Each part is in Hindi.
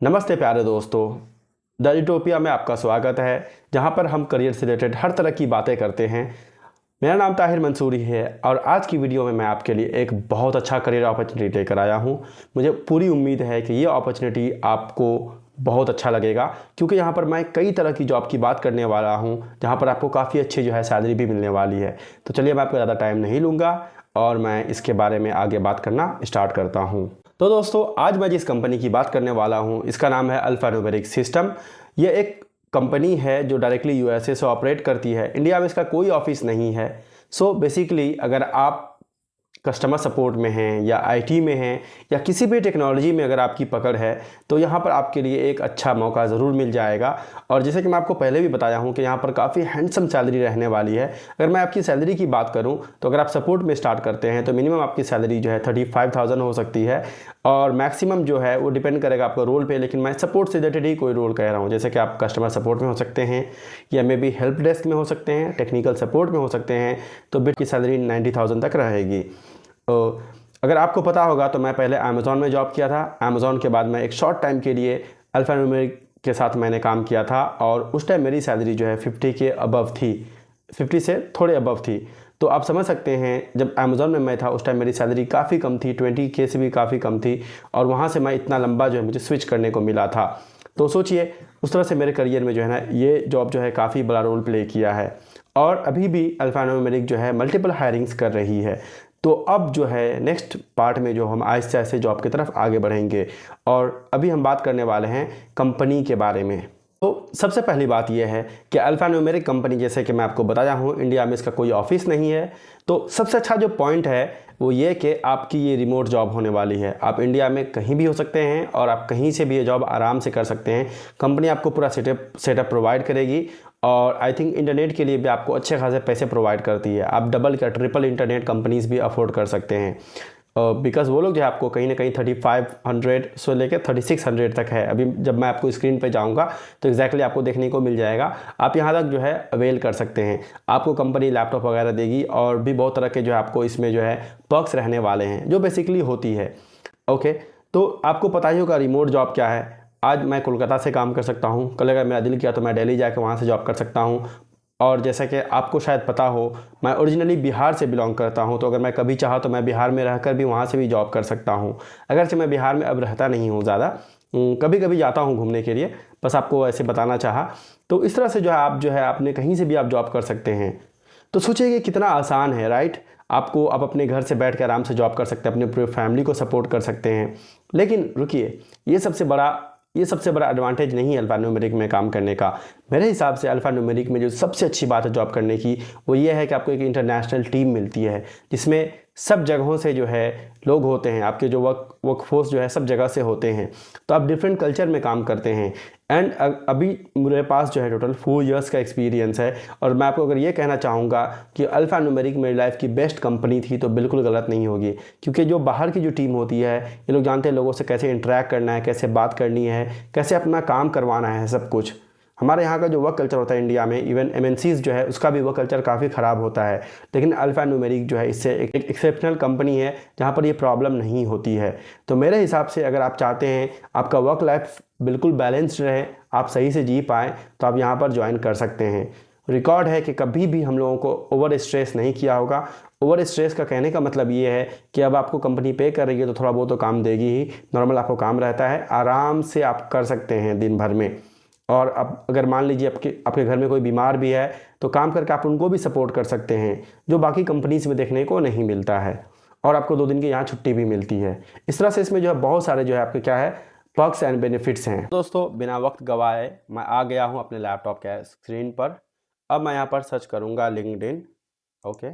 नमस्ते प्यारे दोस्तों, द यूटोपिया में आपका स्वागत है, जहां पर हम करियर से रिलेटेड हर तरह की बातें करते हैं। मेरा नाम ताहिर मंसूरी है और आज की वीडियो में मैं आपके लिए एक बहुत अच्छा करियर अपॉर्चुनिटी लेकर आया हूं। मुझे पूरी उम्मीद है कि ये अपॉर्चुनिटी आपको बहुत अच्छा लगेगा, क्योंकि यहाँ पर मैं कई तरह की जॉब की बात करने वाला हूँ, जहाँ पर आपको काफ़ी अच्छी सैलरी भी मिलने वाली है। तो चलिए, मैं आपका ज़्यादा टाइम नहीं लूँगा और मैं इसके बारे में आगे बात करना स्टार्ट करता हूँ। तो दोस्तों, आज मैं जिस कंपनी की बात करने वाला हूँ, इसका नाम है अल्फान्यूमेरिक सिस्टम। ये एक कंपनी है जो डायरेक्टली यूएसए से ऑपरेट करती है। इंडिया में इसका कोई ऑफिस नहीं है। सो बेसिकली अगर आप कस्टमर सपोर्ट में हैं या आईटी में हैं या किसी भी टेक्नोलॉजी में अगर आपकी पकड़ है, तो यहाँ पर आपके लिए एक अच्छा मौका ज़रूर मिल जाएगा। और जैसे कि मैं आपको पहले भी बताया हूँ कि यहाँ पर काफ़ी हैंडसम सैलरी रहने वाली है। अगर मैं आपकी सैलरी की बात करूँ, तो अगर आप सपोर्ट में स्टार्ट करते हैं तो मिनिमम आपकी सैलरी 35,000 हो सकती है, और मैक्सिमम वो डिपेंड करेगा आपका रोल पे। लेकिन मैं सपोर्ट से रिलेटेड ही कोई रोल कह रहा हूँ, जैसे कि आप कस्टमर सपोर्ट में हो सकते हैं या मे बी हेल्प डेस्क में हो सकते हैं, टेक्निकल सपोर्ट में हो सकते हैं, तो बिट की सैलरी 90,000 तक रहेगी। तो अगर आपको पता होगा तो मैं पहले अमेज़ॉन में जॉब किया था। अमेज़ॉन के बाद मैं एक शॉर्ट टाइम के लिए अल्फान्यूमेरिक के साथ मैंने काम किया था, और उस टाइम मेरी सैलरी 50 के अबव थी, 50 से थोड़े अबव थी। तो आप समझ सकते हैं, जब अमेज़ॉन में मैं था उस टाइम मेरी सैलरी काफ़ी कम थी, 20 के से भी काफ़ी कम थी, और वहाँ से मैं इतना लंबा मुझे स्विच करने को मिला था। तो सोचिए, उस तरह से मेरे करियर में ये जॉब काफ़ी बड़ा रोल प्ले किया है। और अभी भी अल्फान्यूमेरिक मल्टीपल हायरिंग्स कर रही है। तो अब नेक्स्ट पार्ट में हम आहिस्ते आहिस्ते जॉब की तरफ आगे बढ़ेंगे, और अभी हम बात करने वाले हैं कंपनी के बारे में। तो सबसे पहली बात यह है कि अल्फान्यूमेरिक कंपनी, जैसे कि मैं आपको बताया हूँ, इंडिया में इसका कोई ऑफिस नहीं है। तो सबसे अच्छा जो पॉइंट है वो ये कि आपकी ये रिमोट जॉब होने वाली है। आप इंडिया में कहीं भी हो सकते हैं और आप कहीं से भी ये जॉब आराम से कर सकते हैं। कंपनी आपको पूरा सेटअप प्रोवाइड करेगी, और आई थिंक इंटरनेट के लिए भी आपको अच्छे खासे पैसे प्रोवाइड करती है। आप डबल या ट्रिपल इंटरनेट कंपनीज़ भी अफोर्ड कर सकते हैं, बिकॉज़ वो लोग आपको कहीं ना कहीं 3500 से लेकर 3600 तक है। अभी जब मैं आपको स्क्रीन पे जाऊंगा तो एग्जैक्टली आपको देखने को मिल जाएगा। आप यहाँ तक अवेल कर सकते हैं। आपको कंपनी लैपटॉप वगैरह देगी, और भी बहुत तरह के आपको इसमें पर्क्स रहने वाले हैं, जो बेसिकली होती है। ओके, तो आपको पता ही होगा रिमोट जॉब क्या है। आज मैं कोलकाता से काम कर सकता हूँ, कल अगर मेरा दिल किया तो मैं दिल्ली जाकर वहाँ से जॉब कर सकता हूँ। और जैसा कि आपको शायद पता हो, मैं ओरिजिनली बिहार से बिलोंग करता हूं, तो अगर मैं कभी चाहा तो मैं बिहार में रहकर भी वहां से भी जॉब कर सकता हूं। अगरचे मैं बिहार में अब रहता नहीं हूं ज़्यादा, कभी कभी जाता हूं घूमने के लिए, बस आपको ऐसे बताना चाहा। तो इस तरह से आप अपने कहीं से भी आप जॉब कर सकते हैं। तो सोचिए कि कितना आसान है, राइट। आप अपने घर से बैठ कर आराम से जॉब कर सकते हैं, अपने पूरे फैमिली को सपोर्ट कर सकते हैं। लेकिन रुकिए, ये सबसे बड़ा एडवांटेज नहीं है अल्फान्यूमेरिक में काम करने का। मेरे हिसाब से अल्फान्यूमेरिक में जो सबसे अच्छी बात है जॉब करने की, वो ये है कि आपको एक इंटरनेशनल टीम मिलती है, जिसमें सब जगहों से लोग होते हैं। आपके वर्कफोर्स सब जगह से होते हैं। तो आप डिफरेंट कल्चर में काम करते हैं। एंड अभी मेरे पास टोटल 4 इयर्स का एक्सपीरियंस है, और मैं आपको अगर ये कहना चाहूँगा कि अल्फान्यूमेरिक मेरी लाइफ की बेस्ट कंपनी थी, तो बिल्कुल गलत नहीं होगी। क्योंकि जो बाहर की टीम होती है, ये लोग जानते हैं लोगों से कैसे इंटरेक्ट करना है, कैसे बात करनी है, कैसे अपना काम करवाना है, सब कुछ। हमारे यहाँ का जो वर्क कल्चर होता है इंडिया में, इवन एमएनसीज उसका भी वर्क कल्चर काफ़ी ख़राब होता है। लेकिन अल्फान्यूमेरिक इससे एक एक्सेप्शनल कंपनी है, जहाँ पर ये प्रॉब्लम नहीं होती है। तो मेरे हिसाब से अगर आप चाहते हैं आपका वर्क लाइफ बिल्कुल बैलेंस्ड रहे, आप सही से जी पाएँ, तो आप यहाँ पर ज्वाइन कर सकते हैं। रिकॉर्ड है कि कभी भी हम लोगों को ओवर स्ट्रेस नहीं किया होगा। ओवर स्ट्रेस का कहने का मतलब ये है कि अब आपको कंपनी पे कर रही है तो थोड़ा बहुत तो काम देगी ही। नॉर्मल आपको काम रहता है, आराम से आप कर सकते हैं दिन भर में। और अब अगर मान लीजिए आपके घर में कोई बीमार भी है, तो काम करके आप उनको भी सपोर्ट कर सकते हैं, जो बाकी कंपनीज में देखने को नहीं मिलता है। और आपको 2 दिन की यहाँ छुट्टी भी मिलती है। इस तरह से इसमें बहुत सारे आपके पर्क्स एंड बेनिफिट्स हैं। दोस्तों, बिना वक्त गवाए मैं आ गया हूँ अपने लैपटॉप के स्क्रीन पर। अब मैं यहाँ पर सर्च करूँगा लिंक्डइन। ओके,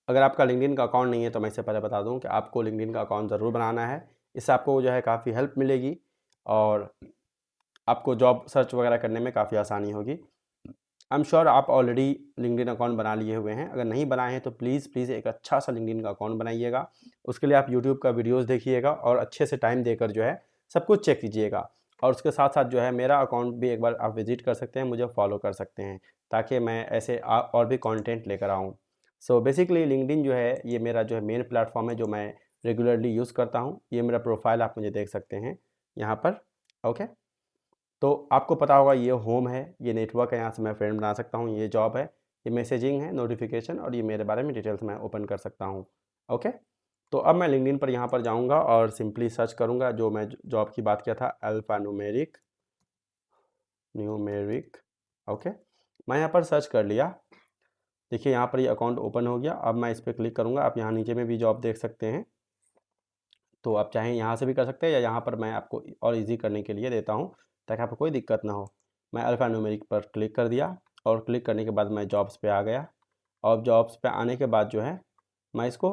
अगर आपका लिंक्डइन का अकाउंट नहीं है तो मैं इससे पहले बता दूं कि आपको लिंक्डइन का अकाउंट ज़रूर बनाना है। इससे आपको काफ़ी हेल्प मिलेगी, और आपको जॉब सर्च वगैरह करने में काफ़ी आसानी होगी। आई एम श्योर आप ऑलरेडी लिंक्डइन अकाउंट बना लिए हुए हैं। अगर नहीं बनाए हैं तो प्लीज़ प्लीज़ एक अच्छा सा लिंक्डइन का अकाउंट बनाइएगा। उसके लिए आप यूट्यूब का वीडियोज़ देखिएगा, और अच्छे से टाइम देकर सब कुछ चेक कीजिएगा। और उसके साथ साथ मेरा अकाउंट भी एक बार आप विजिट कर सकते हैं, मुझे फॉलो कर सकते हैं, ताकि मैं ऐसे और भी कंटेंट लेकर आऊँ। सो बेसिकली लिंक्डइन ये मेरा मेन प्लेटफॉर्म है, जो मैं रेगुलरली यूज़ करता हूँ। ये मेरा प्रोफाइल आप मुझे देख सकते हैं यहाँ पर। ओके। तो आपको पता होगा ये होम है, ये नेटवर्क है, यहाँ से मैं फ्रेंड बना सकता हूँ, ये जॉब है, ये मैसेजिंग है, नोटिफिकेशन, और ये मेरे बारे में डिटेल्स मैं ओपन कर सकता हूँ। ओके। तो अब मैं लिंक्डइन पर यहाँ पर जाऊँगा और सिंपली सर्च करूँगा जो मैं जॉब की बात किया था, अल्फा न्यूमेरिक। ओके, मैं यहाँ पर सर्च कर लिया। देखिए यहाँ पर ये अकाउंट ओपन हो गया। अब मैं इस पर क्लिक करूँगा। आप यहाँ नीचे में भी जॉब देख सकते हैं, तो आप चाहें यहाँ से भी कर सकते हैं या यहाँ पर मैं आपको और इजी करने के लिए देता हूँ ताकि आपको कोई दिक्कत ना हो। मैं अल्फा न्यूमेरिक पर क्लिक कर दिया और क्लिक करने के बाद मैं जॉब्स पे आ गया। और जॉब्स पे आने के बाद जो है मैं इसको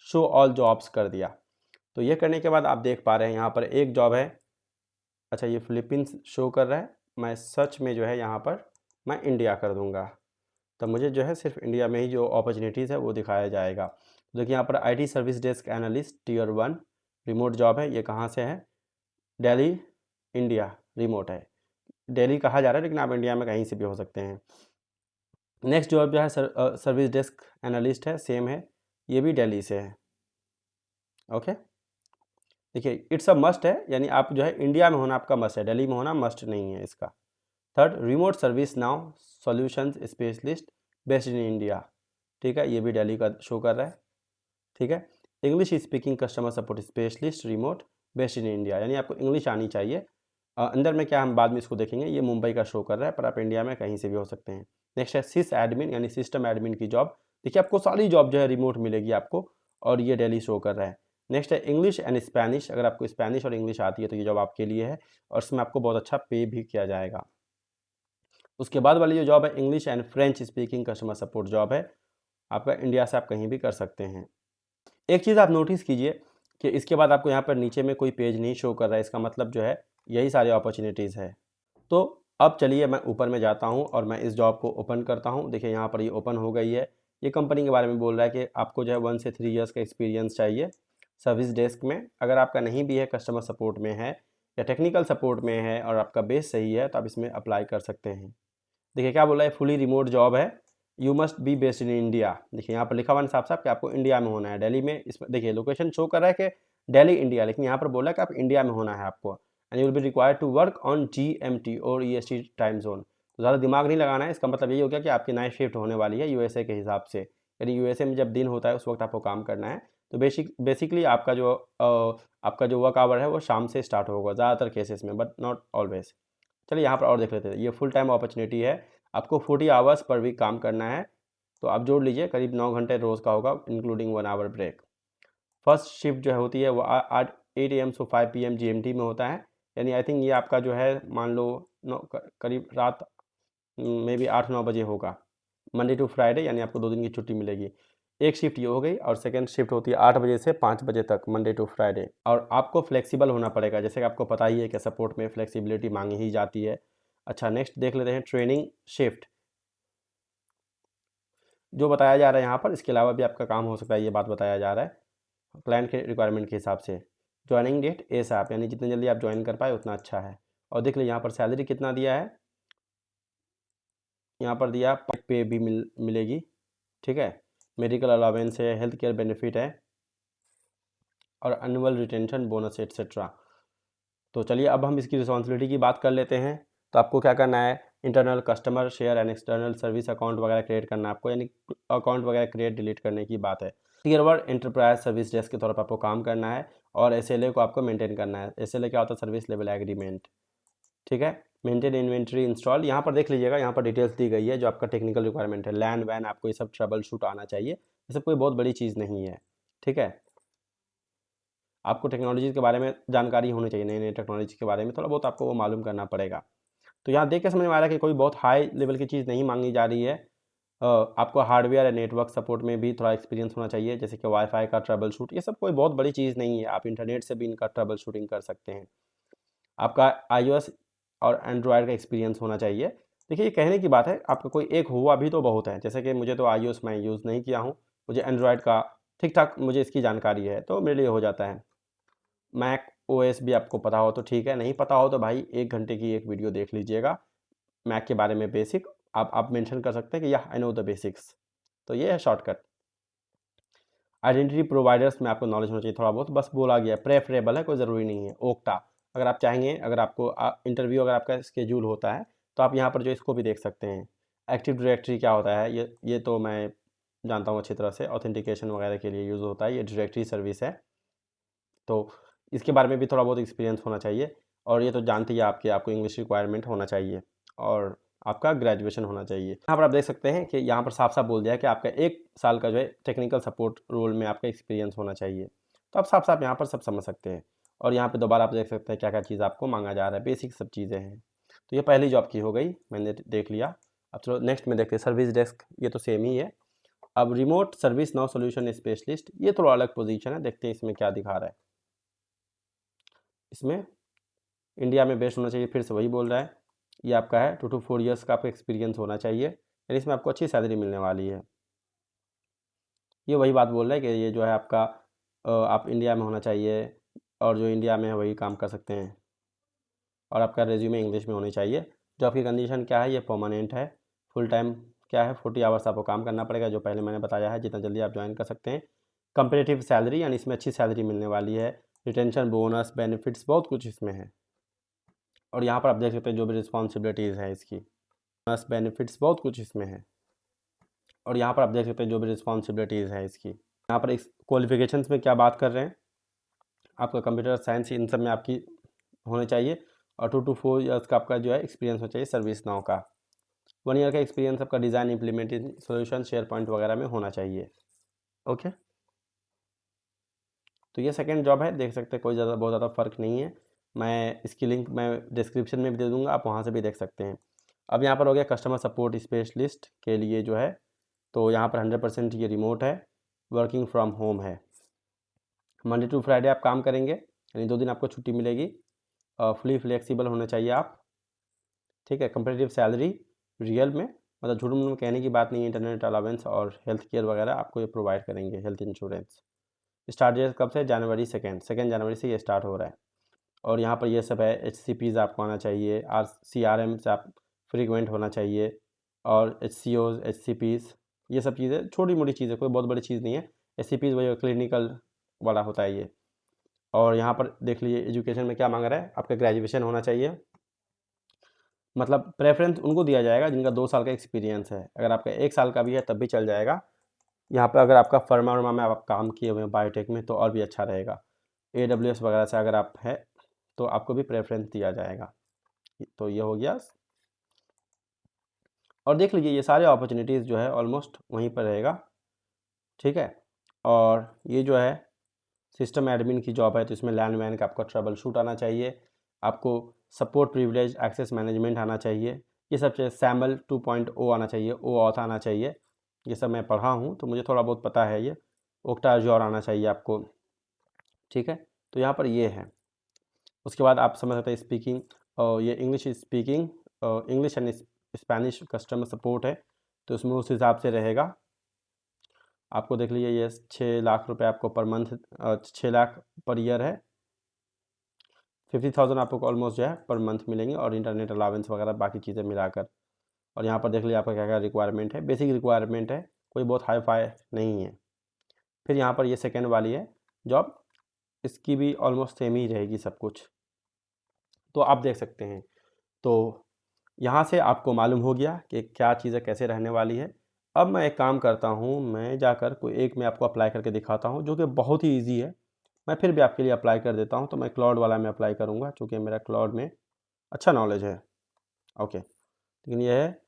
शो ऑल जॉब्स कर दिया। तो ये करने के बाद आप देख पा रहे हैं यहाँ पर एक जॉब है। अच्छा, ये फिलीपींस शो कर रहा है। मैं सर्च में जो है यहाँ पर मैं इंडिया कर दूँगा, तो मुझे जो है सिर्फ इंडिया में ही जो अपॉर्चुनिटीज़ है वो दिखाया जाएगा। तो देखिए यहाँ पर IT service desk analyst tier 1 remote job है। ये कहाँ से है? दिल्ली, इंडिया, रिमोट है। दिल्ली कहा जा रहा है लेकिन आप इंडिया में कहीं से भी हो सकते हैं। नेक्स्ट जॉब जो है सर्विस डेस्क एनालिस्ट है, सेम है, ये भी दिल्ली से है। ओके, देखिए इट्स अ मस्ट है, यानी आप जो है इंडिया में होना आपका मस्ट है, दिल्ली में होना मस्ट नहीं है इसका। Third, remote service now solutions specialist based in India. ठीक है, ये भी दिल्ली का शो कर रहा है। ठीक है, English speaking customer support specialist remote based in India, यानी आपको इंग्लिश आनी चाहिए। अंदर में क्या हम बाद में इसको देखेंगे, ये मुंबई का शो कर रहा है, पर आप इंडिया में कहीं से भी हो सकते हैं। नेक्स्ट है सिस एडमिन यानी सिस्टम एडमिन की जॉब। देखिए आपको सारी जॉब जो है रिमोट मिलेगी आपको, और ये दिल्ली शो कर रहा है। नेक्स्ट है इंग्लिश एंड स्पेनिश। अगर आपको स्पेनिश और इंग्लिश आती है तो ये जॉब आपके लिए है, और इसमें आपको बहुत अच्छा पे भी किया जाएगा। उसके बाद वाली जो जॉब है English and French speaking customer support job है, आपका इंडिया से आप कहीं भी कर सकते हैं। एक चीज़ आप नोटिस कीजिए कि इसके बाद आपको यहाँ पर नीचे में कोई पेज नहीं शो कर रहा है, इसका मतलब जो है यही सारी अपॉर्चुनिटीज़ है। तो अब चलिए मैं ऊपर में जाता हूँ और मैं इस जॉब को ओपन करता हूँ। देखिए यहाँ पर ये ओपन हो गई है। ये कंपनी के बारे में बोल रहा है कि आपको जो है 1 से 3 इयर्स का एक्सपीरियंस चाहिए सर्विस डेस्क में। अगर आपका नहीं भी है, कस्टमर सपोर्ट में है या टेक्निकल सपोर्ट में है और आपका बेस सही है, तो आप इसमें अप्लाई कर सकते हैं। देखिए क्या बोला है, फुली रिमोट जॉब है, you must be based in India. देखिए यहाँ पर लिखा हुआ है साफ साफ कि आपको इंडिया में होना है, दिल्ली में। इसमें देखिए लोकेशन शो कर रहा है कि दिल्ली इंडिया, लेकिन यहाँ पर बोला है कि आप इंडिया में होना है आपको। And you will be required to work on GMT और EST टाइम जोन। तो ज़्यादा दिमाग नहीं लगाना है, इसका मतलब यही हो गया कि आपकी नाइट शिफ्ट होने वाली है USA के हिसाब से, यानी USA में जब दिन होता है उस वक्त आपको काम करना है। तो बेसिकली आपका जो वर्क आवर है वो शाम से स्टार्ट होगा ज़्यादातर केसेस में, बट नॉट ऑलवेज। चलिए यहाँ पर और देख लेते हैं। ये फुल टाइम अपॉर्चुनिटी है, आपको 40 आवर्स पर वीक काम करना है। तो आप जोड़ लीजिए करीब 9 घंटे रोज़ का होगा, including 1 hour break. First shift जो है होती है वो 8 AM से 5 PM GMT में होता है, यानी आई थिंक ये आपका जो है मान लो करीब रात में भी 8-9 बजे होगा, मंडे टू फ्राइडे, यानी आपको 2 दिन की छुट्टी मिलेगी। एक शिफ्ट ये हो गई, और सेकंड शिफ्ट होती है 8 बजे से 5 बजे तक, मंडे टू फ्राइडे। और आपको फ्लेक्सिबल होना पड़ेगा, जैसे कि आपको पता ही है कि सपोर्ट में फ्लेक्सिबिलिटी मांगी ही जाती है। अच्छा, नेक्स्ट देख लेते हैं ट्रेनिंग शिफ्ट। जो बताया जा रहा है यहाँ पर, इसके अलावा भी आपका काम हो सकता है, ये बात बताया जा रहा है क्लाइंट के रिक्वायरमेंट के हिसाब से। ज्वाइनिंग डेट ASAP, यानी जितनी जल्दी आप ज्वाइन कर पाए उतना अच्छा है। और देख लीजिए यहाँ पर सैलरी कितना दिया है, यहाँ पर दिया पे भी मिलेगी। ठीक है, मेडिकल अलावेंस है, हेल्थ केयर बेनिफिट है, और एनुअल रिटेंशन बोनस एट्सेट्रा। तो चलिए अब हम इसकी रिस्पॉन्सिबिलिटी की बात कर लेते हैं। तो आपको क्या करना है, internal customer share and external service account वगैरह क्रिएट करना है आपको, यानी अकाउंट वगैरह क्रिएट डिलीट करने की बात है। टियर 1 एंटरप्राइज सर्विस डेस्क के तौर पर आपको काम करना है, और SLA को आपको मेंटेन करना है। SLA क्या होता है, सर्विस लेवल एग्रीमेंट। ठीक है, मेंटेन इन्वेंट्री इंस्टॉल। यहाँ पर देख लीजिएगा, यहाँ पर डिटेल्स दी गई है जो आपका टेक्निकल रिक्वायरमेंट है। लैन वैन आपको ये सब ट्रबल शूट आना चाहिए, ये सब कोई बहुत बड़ी चीज़ नहीं है। ठीक है, आपको टेक्नोलॉजी के बारे में जानकारी होनी चाहिए, नई नई टेक्नोलॉजी के बारे में थोड़ा बहुत आपको वो मालूम करना पड़ेगा। तो यहाँ देख के समझ में आ रहा है कि कोई बहुत हाई लेवल की चीज़ नहीं मांगी जा रही है। आपको हार्डवेयर या नेटवर्क सपोर्ट में भी थोड़ा एक्सपीरियंस होना चाहिए, जैसे कि वाईफाई का ट्रबल शूट। ये सब कोई बहुत बड़ी चीज़ नहीं है, आप इंटरनेट से भी इनका ट्रबल शूटिंग कर सकते हैं। आपका iOS और एंड्रॉयड का एक्सपीरियंस होना चाहिए। देखिए ये कहने की बात है, आपका कोई एक हुआ भी तो बहुत है, जैसे कि मुझे तो iOS मैं यूज़ नहीं किया हूँ, मुझे एंड्रॉयड का ठीक ठाक मुझे इसकी जानकारी है, तो मेरे लिए हो जाता है। मैक OS भी आपको पता हो तो ठीक है, नहीं पता हो तो भाई 1 घंटे की एक वीडियो देख लीजिएगा मैक के बारे में बेसिक। आप मेंशन कर सकते हैं कि यह आई नो द बेसिक्स। तो ये है शॉर्टकट। आइडेंटिटी प्रोवाइडर्स में आपको नॉलेज होना चाहिए थोड़ा बहुत, बस बोला गया प्रेफरेबल है, कोई ज़रूरी नहीं है। ओक्टा, अगर आप चाहेंगे, अगर आपको इंटरव्यू अगर आपका स्केड्यूल होता है तो आप यहाँ पर जो इसको भी देख सकते हैं। एक्टिव डायरेक्टरी क्या होता है, ये तो मैं जानता हूँ अच्छी तरह से, ऑथेंटिकेशन वगैरह के लिए यूज़ होता है, ये डायरेक्टरी सर्विस है। तो इसके बारे में भी थोड़ा बहुत एक्सपीरियंस होना चाहिए। और ये तो जानते ही आपके, आपको इंग्लिश रिक्वायरमेंट होना चाहिए और आपका ग्रेजुएशन होना चाहिए। यहाँ पर आप देख सकते हैं कि यहाँ पर साफ साफ बोल दिया है कि आपका 1 साल का जो है टेक्निकल सपोर्ट रोल में आपका एक्सपीरियंस होना चाहिए। तो आप साफ साफ यहाँ पर सब समझ सकते हैं। और यहाँ पे दोबारा आप देख सकते हैं क्या क्या चीज़ आपको मांगा जा रहा है, बेसिक सब चीज़ें हैं। तो ये पहली जॉब की हो गई, मैंने देख लिया। अब चलो नेक्स्ट में देखते हैं सर्विस डेस्क, ये तो सेम ही है। अब remote service now solution specialist, ये थोड़ा अलग पोजीशन है, देखते हैं इसमें क्या दिखा रहा है। इसमें इंडिया में बेस्ट होना चाहिए, फिर से वही बोल रहा है। ये आपका है 2 to 4 ईयर्स का आपका एक्सपीरियंस होना चाहिए, यानी इसमें आपको अच्छी सैलरी मिलने वाली है। ये वही बात बोल रहा है कि ये जो है आपका आप इंडिया में होना चाहिए और जो इंडिया में है वही काम कर सकते हैं, और आपका रेज्यूमे इंग्लिश में होनी चाहिए। जो आपकी कंडीशन क्या है, ये परमानेंट है, फुल टाइम क्या है, 40 आवर्स आपको काम करना पड़ेगा, जो पहले मैंने बताया है, जितना जल्दी आप ज्वाइन कर सकते हैं। कंपेरेटिव सैलरी, यानी इसमें अच्छी सैलरी मिलने वाली है, रिटेंशन बोनस बेनिफिट्स बहुत कुछ इसमें है। और यहाँ पर आप देख सकते हैं जो भी रिस्पॉन्सिबिलिटीज़ है इसकी, बोनस बेनिफिट्स बहुत कुछ इसमें है। और यहाँ पर आप देख सकते हैं जो भी रिस्पॉन्सिबिलिटीज़ है इसकी। यहाँ पर इस क्वालिफिकेशंस में क्या बात कर रहे हैं, आपका कंप्यूटर साइंस इन सब में आपकी होने चाहिए, और 2 to 4 ईयर्स का आपका जो है एक्सपीरियंस होना चाहिए सर्विस नाउ का। 1 ईयर का एक्सपीरियंस आपका design implementation solution share point वगैरह में होना चाहिए। ओके, तो ये सेकेंड जॉब है, देख सकते हैं कोई ज़्यादा बहुत ज़्यादा फ़र्क नहीं है। मैं इसकी लिंक मैं डिस्क्रिप्शन में भी दे दूँगा, आप वहाँ से भी देख सकते हैं। अब यहाँ पर हो गया कस्टमर सपोर्ट स्पेशलिस्ट के लिए जो है, तो यहाँ पर 100% ये रिमोट है, वर्किंग फ्रॉम होम है। मंडे टू फ्राइडे आप काम करेंगे, यानी 2 दिन आपको छुट्टी मिलेगी। फुली फ्लेक्सिबल होने चाहिए आप, ठीक है। कंपेटिटिव सैलरी रियल में, मतलब झूठ मूठ में कहने की बात नहीं है। इंटरनेट अलावेंस और हेल्थ केयर वगैरह आपको ये प्रोवाइड करेंगे, हेल्थ इंश्योरेंस। स्टार्ट डेट कब से, जनवरी 2 जनवरी से ये स्टार्ट हो रहा है। और यहाँ पर ये सब है, HCPs आपको आना चाहिए, CRM से आप फ्रीक्वेंट होना चाहिए, और HCOs HCPs, ये सब चीज़ें छोटी मोटी चीज़ें, कोई बहुत बड़ी चीज़ नहीं है। HCPs वही क्लिनिकल वाला होता है ये। और यहाँ पर देख लीजिए एजुकेशन में क्या मांग रहा है, आपका ग्रेजुएशन होना चाहिए, मतलब प्रेफरेंस उनको दिया जाएगा जिनका 2 साल का एक्सपीरियंस है। अगर आपका 1 साल का भी है तब भी चल जाएगा। यहाँ पे अगर आपका फर्मा वर्मा में आप काम किए हुए हैं बायोटेक में तो और भी अच्छा रहेगा। AWS वगैरह से अगर आप है तो आपको भी प्रेफरेंस दिया जाएगा। तो ये हो गया। और देख लीजिए ये सारे अपॉर्चुनिटीज़ जो है ऑलमोस्ट वहीं पर रहेगा, ठीक है। और ये जो है सिस्टम एडमिन की जॉब है, तो इसमें लैन वैन का आपको ट्रबल शूट आना चाहिए, आपको सपोर्ट प्रिविलेज एक्सेस मैनेजमेंट आना चाहिए, ये सब चीज़ सैम्बल 2.0 आना चाहिए, OAuth आना चाहिए। ये सब मैं पढ़ा हूँ तो मुझे थोड़ा बहुत पता है। ये ओक्टा अज्योर आना चाहिए आपको, ठीक है। तो यहाँ पर ये है। उसके बाद आप समझ सकते हैं स्पीकिंग, और ये English speaking, English and Spanish customer support है, तो उसमें उस हिसाब से रहेगा। आपको देख लीजिए ये 6 लाख रुपए आपको per month, 6 lakh per year है, 50,000 आपको ऑलमोस्ट जो है पर मंथ मिलेंगे, और इंटरनेट अलावेंस वगैरह बाकी चीज़ें मिलाकर। और यहाँ पर देख लीजिए आपका क्या क्या रिक्वायरमेंट है, बेसिक रिक्वायरमेंट है, कोई बहुत हाई फाई नहीं है। फिर यहाँ पर ये सेकेंड वाली है जॉब, इसकी भी ऑलमोस्ट सेम ही रहेगी सब कुछ, तो आप देख सकते हैं। तो यहाँ से आपको मालूम हो गया कि क्या चीज़ें कैसे रहने वाली है। अब मैं एक काम करता हूँ, मैं जाकर कोई एक मैं आपको अप्लाई करके दिखाता हूँ जो कि बहुत ही ईजी है। मैं फिर भी आपके लिए अप्लाई कर देता हूँ, तो मैं क्लाउड वाला में अप्लाई करूँगा क्योंकि मेरा क्लाउड में अच्छा नॉलेज है। ओके, लेकिन यह है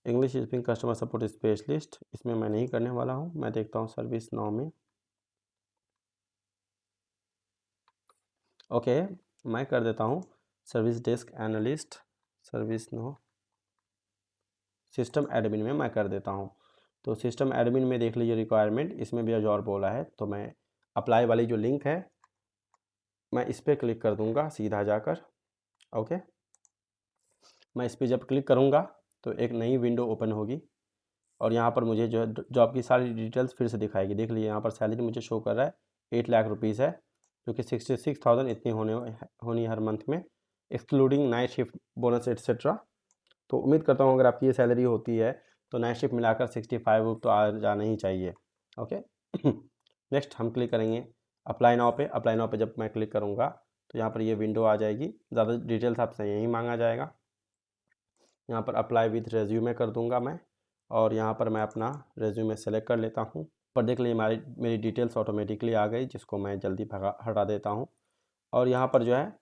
English speaking customer support specialist, इसमें मैं नहीं करने वाला हूँ। मैं देखता हूँ सर्विस नाउ में। ओके, मैं कर देता हूँ service desk analyst, service now system admin में मैं कर देता हूँ। तो सिस्टम एडमिन में देख लीजिए रिक्वायरमेंट, इसमें भी जॉब बोला है, तो मैं अप्लाई वाली जो लिंक है मैं इस पर क्लिक कर दूंगा सीधा जाकर। ओके, मैं इस पर जब क्लिक करूंगा तो एक नई विंडो ओपन होगी, और यहाँ पर मुझे जो है जॉब की सारी डिटेल्स फिर से दिखाएगी। देख लीजिए यहाँ पर सैलरी मुझे शो कर रहा है 8 लाख रुपीज़ है, जो कि 66,000 इतनी होनी हर मंथ में, excluding night shift bonus etcetera. तो उम्मीद करता हूँ अगर आपकी ये सैलरी होती है तो नाइट शिफ्ट मिलाकर 65 तो आ जाना ही चाहिए। ओके, नेक्स्ट हम क्लिक करेंगे अप्लाई नाउ पे। अप्लाई नाउ पे जब मैं क्लिक करूँगा तो यहाँ पर ये विंडो आ जाएगी। ज़्यादा डिटेल्स आपसे यही मांगा जाएगा। यहाँ पर अप्लाई विथ रेज्यूमे कर दूंगा मैं, और यहाँ पर मैं अपना रेज्यूमे सेलेक्ट कर लेता हूँ। पर देख लीजिए मेरी डिटेल्स ऑटोमेटिकली आ गई, जिसको मैं जल्दी हटा देता हूँ। और यहाँ पर जो है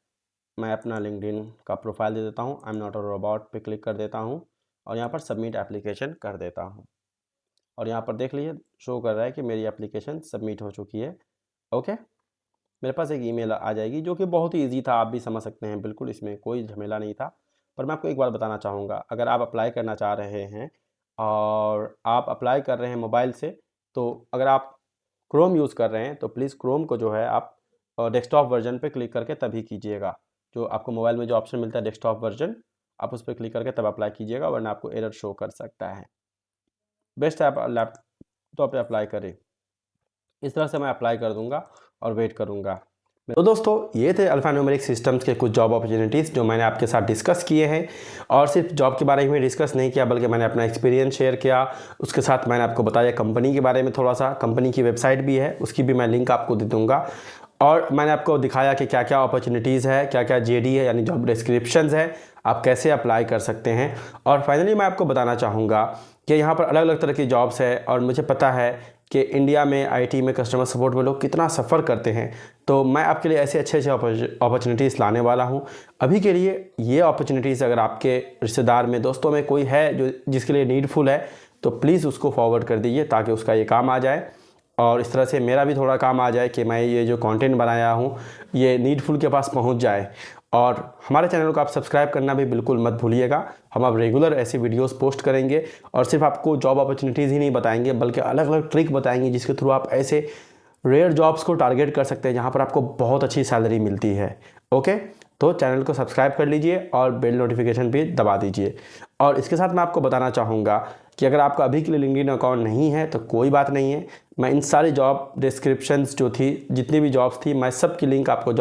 मैं अपना लिंक्डइन का प्रोफाइल दे देता हूँ। I am not a robot पे क्लिक कर देता हूँ और यहाँ पर सबमिट एप्लीकेशन कर देता हूँ। और यहाँ पर देख लीजिए शो कर रहा है कि मेरी एप्लीकेशन सबमिट हो चुकी है। ओके, मेरे पास एक ईमेल आ जाएगी, जो कि बहुत ही ईजी था, आप भी समझ सकते हैं, बिल्कुल इसमें कोई झमेला नहीं था। पर मैं आपको एक बात बताना चाहूँगा, अगर आप अप्लाई करना चाह रहे हैं और आप अप्लाई कर रहे हैं मोबाइल से, तो अगर आप क्रोम यूज़ कर रहे हैं तो प्लीज़ क्रोम को जो है आप डेस्कटॉप वर्जन पे क्लिक करके तभी कीजिएगा। जो आपको मोबाइल में जो ऑप्शन मिलता है डेस्कटॉप वर्जन, आप उस पर क्लिक करके तब अप्लाई कीजिएगा, वरना आपको एरर शो कर सकता है। बेस्ट है आप लैपटॉप पे अप्लाई करें। इस तरह से मैं अप्लाई कर दूंगा और वेट करूंगा। तो दोस्तों, ये थे अल्फान्यूमेरिक सिस्टम्स के कुछ जॉब अपॉर्चुनिटीज़ जो मैंने आपके साथ डिस्कस किए हैं। और सिर्फ जॉब के बारे में डिस्कस नहीं किया, बल्कि मैंने अपना एक्सपीरियंस शेयर किया। उसके साथ मैंने आपको बताया कंपनी के बारे में थोड़ा सा। कंपनी की वेबसाइट भी है, उसकी भी मैं लिंक आपको दे दूँगा। और मैंने आपको दिखाया कि क्या क्या अपॉर्चुनिटीज़ है, क्या क्या जेडी है यानी जॉब डिस्क्रिप्शंस है, आप कैसे अप्लाई कर सकते हैं। और फाइनली मैं आपको बताना चाहूँगा कि यहाँ पर अलग अलग तरह की जॉब्स है, और मुझे पता है कि इंडिया में आईटी में कस्टमर सपोर्ट में लोग कितना सफ़र करते हैं। तो मैं आपके लिए ऐसे अच्छे अपॉर्चुनिटीज़ लाने वाला हूँ। अभी के लिए ये अपॉर्चुनिटीज़ अगर आपके रिश्तेदार में, दोस्तों में कोई है जो जिसके लिए नीडफुल है, तो प्लीज़ उसको फॉरवर्ड कर दीजिए, ताकि उसका ये काम आ जाए और इस तरह से मेरा भी थोड़ा काम आ जाए कि मैं ये जो कंटेंट बनाया हूँ ये नीडफुल के पास पहुँच जाए। और हमारे चैनल को आप सब्सक्राइब करना भी बिल्कुल मत भूलिएगा। हम अब रेगुलर ऐसी वीडियोस पोस्ट करेंगे, और सिर्फ आपको जॉब अपॉर्चुनिटीज़ ही नहीं बताएंगे, बल्कि अलग अलग ट्रिक बताएंगे जिसके थ्रू आप ऐसे रेयर जॉब्स को टारगेट कर सकते हैं जहाँ पर आपको बहुत अच्छी सैलरी मिलती है। ओके, तो चैनल को सब्सक्राइब कर लीजिए और बेल नोटिफिकेशन भी दबा दीजिए। और इसके साथ मैं आपको बताना चाहूँगा कि अगर आपका अभी के लिए लिंक्डइन अकाउंट नहीं है तो कोई बात नहीं है, मैं इन सारी जॉब डिस्क्रिप्शंस जो थी, जितनी भी जॉब्स थी, मैं सब की लिंक आपको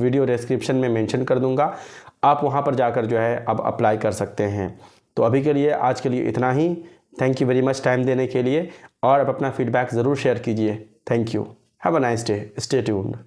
वीडियो डिस्क्रिप्शन में मेंशन कर दूंगा। आप वहां पर जाकर जो है अब अप्लाई कर सकते हैं। तो अभी के लिए, आज के लिए इतना ही। Thank you very much time देने के लिए, और अब अपना फीडबैक ज़रूर शेयर कीजिए। Thank you. Have a nice day. Stay tuned.